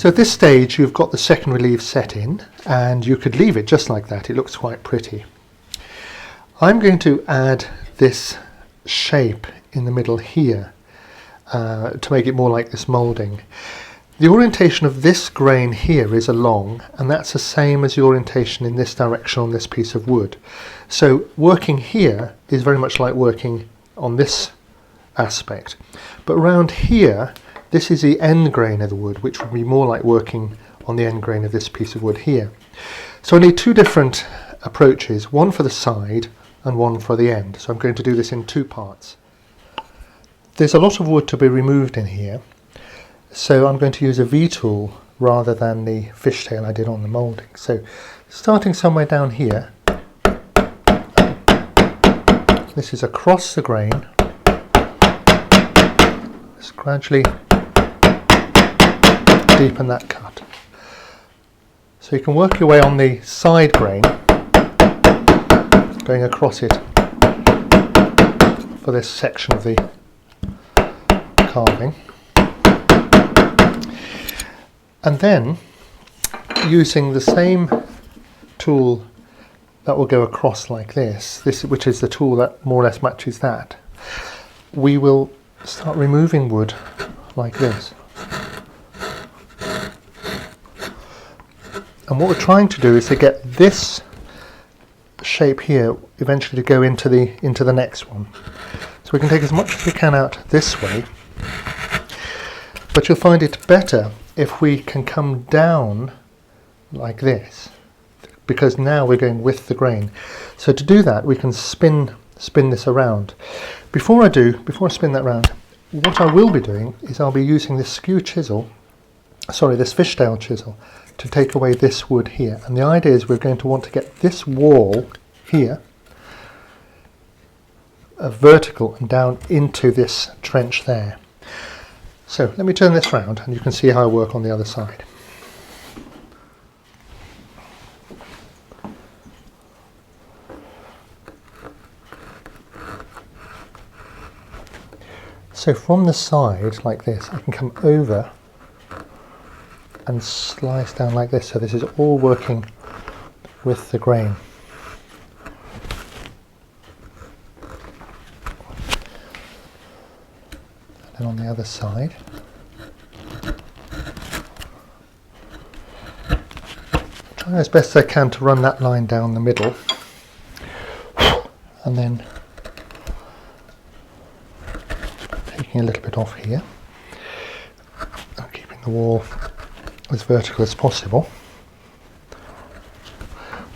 So at this stage you've got the second relief set in, and you could leave it just like that. It looks quite pretty. I'm going to add this shape in the middle here to make it more like this moulding. The orientation of this grain here is along, and that's the same as the orientation in this direction on this piece of wood. So working here is very much like working on this aspect. But around here, this is the end grain of the wood, which would be more like working on the end grain of this piece of wood here. So I need two different approaches, one for the side and one for the end. So I'm going to do this in two parts. There's a lot of wood to be removed in here, so I'm going to use a V-tool rather than the fishtail I did on the moulding. So starting somewhere down here, this is across the grain, just gradually deepen that cut. So you can work your way on the side grain, going across it for this section of the carving, and then using the same tool that will go across like this, which is the tool that more or less matches that, we will start removing wood like this. And what we're trying to do is to get this shape here eventually to go into the next one. So we can take as much as we can out this way, but you'll find it better if we can come down like this, because now we're going with the grain. So to do that, we can spin this around. Before I spin that round, what I will be doing is I'll be using this this fishtail chisel, to take away this wood here. And the idea is we're going to want to get this wall here vertical and down into this trench there. So let me turn this round and you can see how I work on the other side. So from the side like this, I can come over and slice down like this. So this is all working with the grain. And then on the other side, trying as best I can to run that line down the middle, and then taking a little bit off here and keeping the wall as vertical as possible.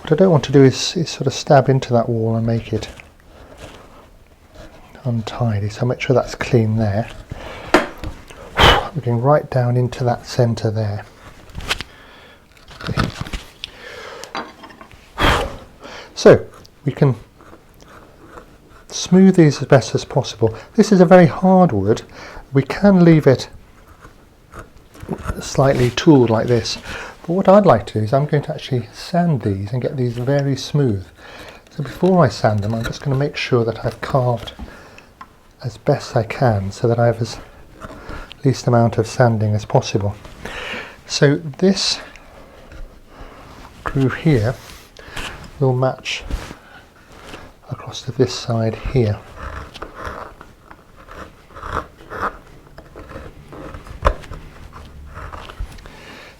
What I don't want to do is sort of stab into that wall and make it untidy, so make sure that's clean there. We're going right down into that centre there. Okay. So we can smooth these as best as possible. This is a very hard wood. We can leave it slightly tooled like this, but what I'd like to do is I'm going to actually sand these and get these very smooth. So before I sand them, I'm just going to make sure that I've carved as best I can so that I have as least amount of sanding as possible. So this groove here will match across to this side here.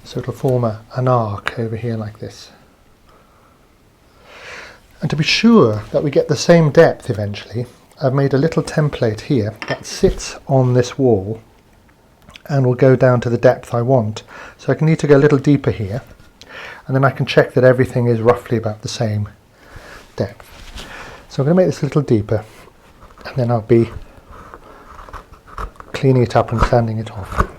So it'll form an arc over here like this. And to be sure that we get the same depth eventually, I've made a little template here that sits on this wall and will go down to the depth I want. So I can need to go a little deeper here, and then I can check that everything is roughly about the same depth. So I'm going to make this a little deeper, and then I'll be cleaning it up and sanding it off.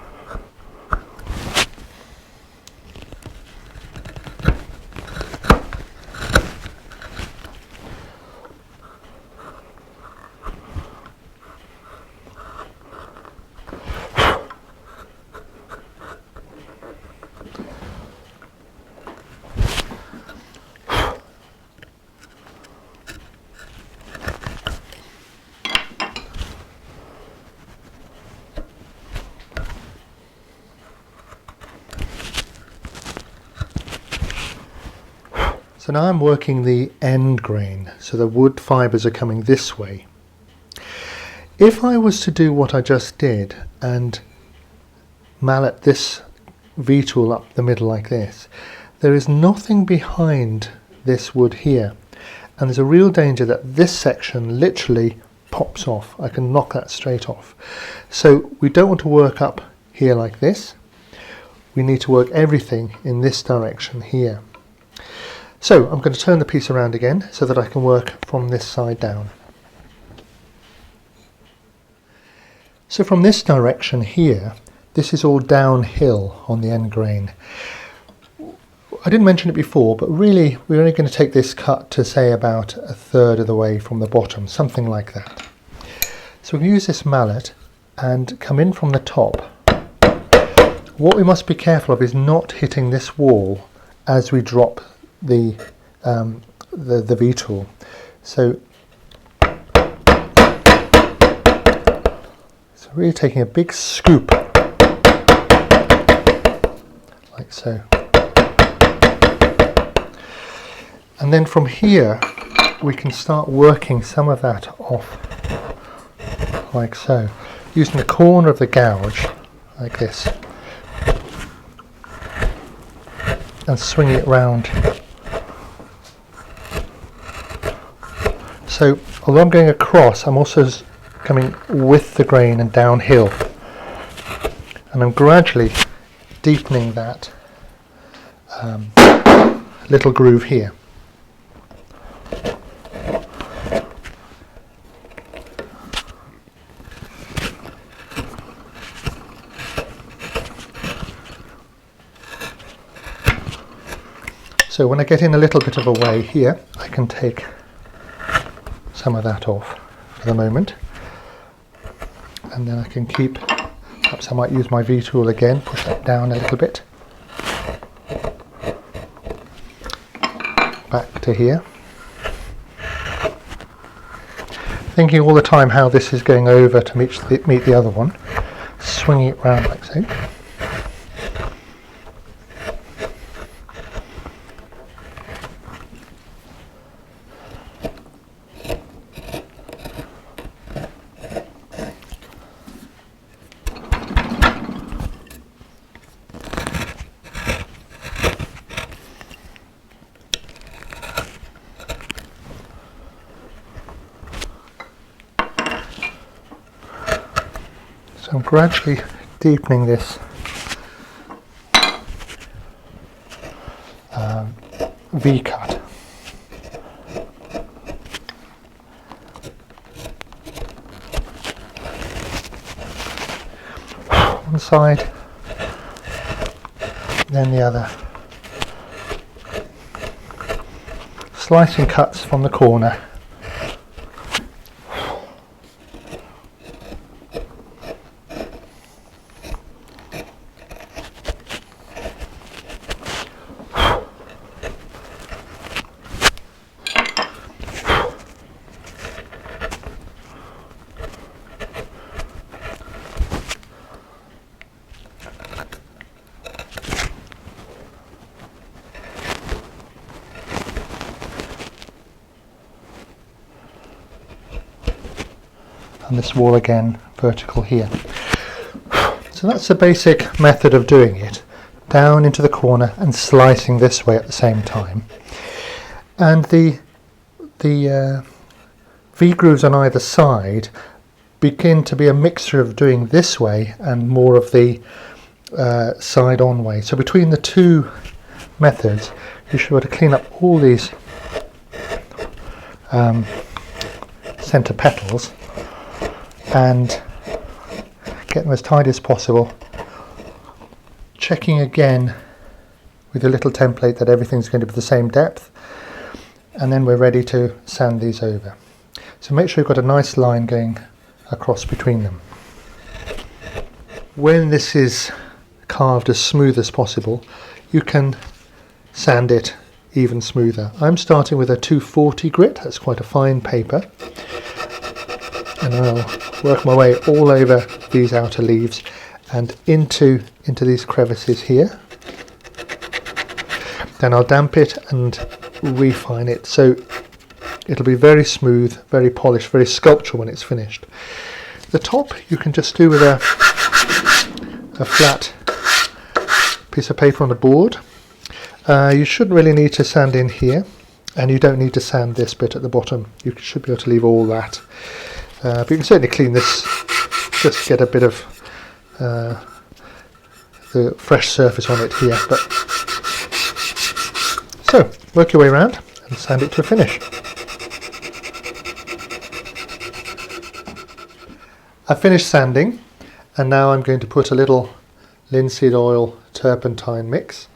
So now I'm working the end grain, so the wood fibres are coming this way. If I was to do what I just did and mallet this V-tool up the middle like this, there is nothing behind this wood here, and there's a real danger that this section literally pops off. I can knock that straight off. So we don't want to work up here like this. We need to work everything in this direction here. So I'm going to turn the piece around again so that I can work from this side down. So from this direction here, this is all downhill on the end grain. I didn't mention it before, but really we're only going to take this cut to say about a third of the way from the bottom, something like that. So we can use this mallet and come in from the top. What we must be careful of is not hitting this wall as we drop the V-tool. So really taking a big scoop, like so. And then from here we can start working some of that off, like so, using the corner of the gouge, like this, and swing it round. So although I'm going across, I'm also coming with the grain and downhill, and I'm gradually deepening that little groove here. So when I get in a little bit of a way here, I can take some of that off for the moment, and then I can keep, perhaps I might use my V-tool again, push that down a little bit, back to here, thinking all the time how this is going over to meet the other one, swinging it round like so. So I'm gradually deepening this V-cut. One side, then the other. Slicing cuts from the corner. And this wall again vertical here. So that's the basic method of doing it, down into the corner and slicing this way at the same time. And the V grooves on either side begin to be a mixture of doing this way and more of the side on way. So between the two methods you should be able to clean up all these centre petals and get them as tidy as possible, checking again with your little template that everything's going to be the same depth, and then we're ready to sand these over. So make sure you've got a nice line going across between them. When this is carved as smooth as possible, you can sand it even smoother. I'm starting with a 240 grit, that's quite a fine paper, and I'll work my way all over these outer leaves and into these crevices here. Then I'll damp it and refine it so it'll be very smooth, very polished, very sculptural when it's finished. The top you can just do with a flat piece of paper on the board. You shouldn't really need to sand in here, and you don't need to sand this bit at the bottom. You should be able to leave all that. But you can certainly clean this just to get a bit of the fresh surface on it here. But so work your way around and sand it to a finish. I've finished sanding, and now I'm going to put a little linseed oil turpentine mix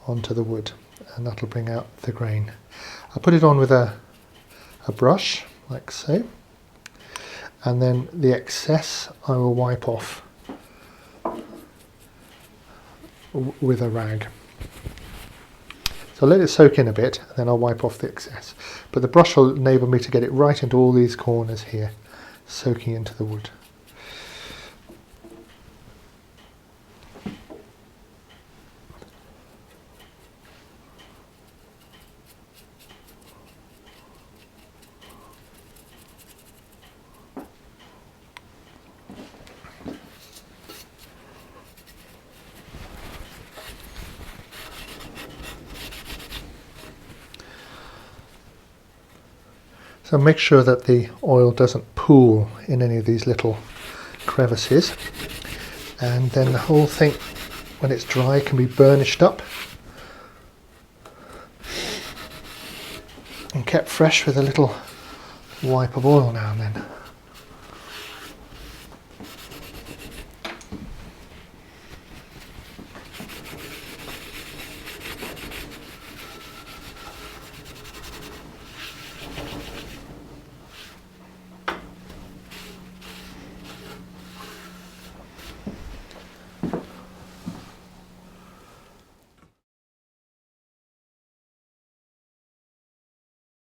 onto the wood, and that'll bring out the grain. I'll put it on with a brush like so, and then the excess I will wipe off with a rag. So I'll let it soak in a bit, and then I'll wipe off the excess. But the brush will enable me to get it right into all these corners here, soaking into the wood. So make sure that the oil doesn't pool in any of these little crevices, and then the whole thing, when it's dry, can be burnished up and kept fresh with a little wipe of oil now and then.